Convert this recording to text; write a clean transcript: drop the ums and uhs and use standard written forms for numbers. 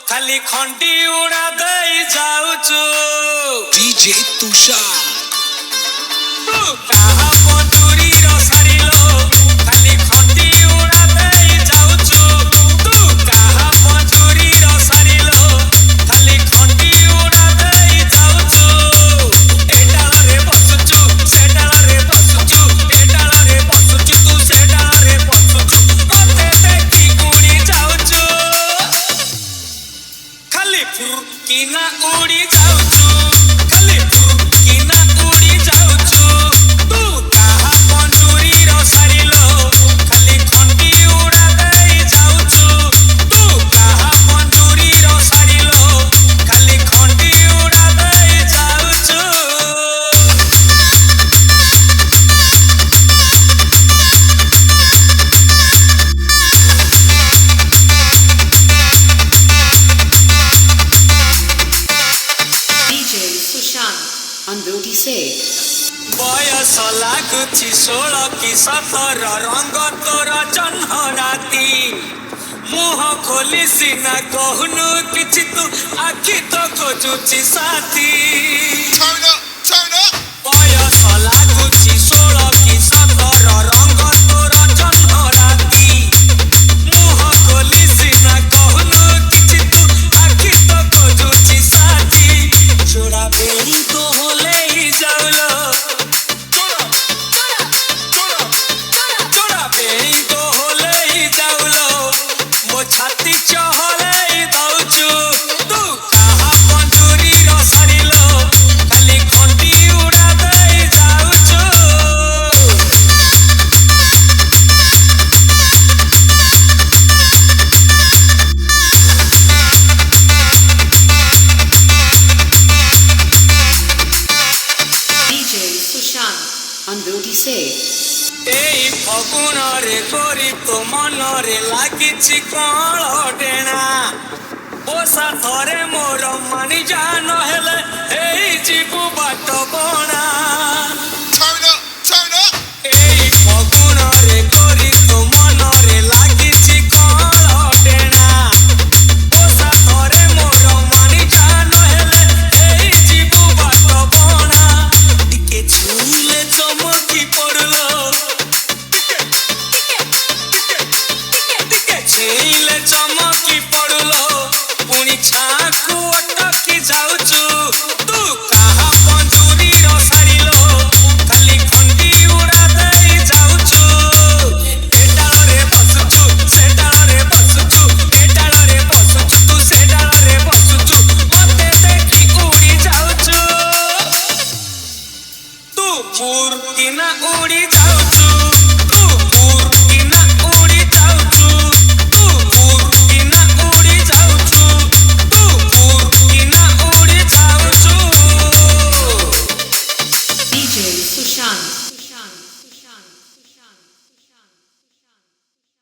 खाली खंडी उड़ा दे जाऊचु डीजे तुषार तू कहा पंजुरी रसारिलो खाली खंडी उड़ा दे जाऊचु तू कहा पंजुरी रसारिलो खाली खंडी उड़ा दे जाऊचु एटाल रे बसुचु सेटाल रे बसुचु एटाल रे बसुचु तू सेटाल रे बसुचु मते देखी उड़ी जाऊचु खाली फुरकीना उड़ी जाऊचु खाली फुरकीना उड़ी जाऊचु तू कहा पंजुरी रसारिलो खाली खंडी उड़ा दे जाऊचु तू कहा पंजुरी रसारिलो खाली खंडी उड़ा दे जाऊचु DJ Sushant on Beauty Say. बयस लाଗୁଛି 16 କି 17 रंग तोर जन्म राती मुह खोली सिना कहनु किछि तू आखि तो खोजुछि साथी बयस लाଗୁଛି 16 କି 17 रंग तोर जन्म राती मुह खोली सिना कहनु किछि तू आखि तो खोजुछि साथी छोड़ा बेरी तो होले ही जाउलो छोड़ा बेरी तो होले ही जाउलो मो छाती चहले ही दउचु तू कहा पंजुरी रसारिलो खाली खंडी उड़ा दे जाउचु DJ Sushant on Beauty Say. এই ফগুণরে করি তো মনরে লাগিছি কল ডেଣା ওসা থরে মোর মানি যা নহলে এই জীবু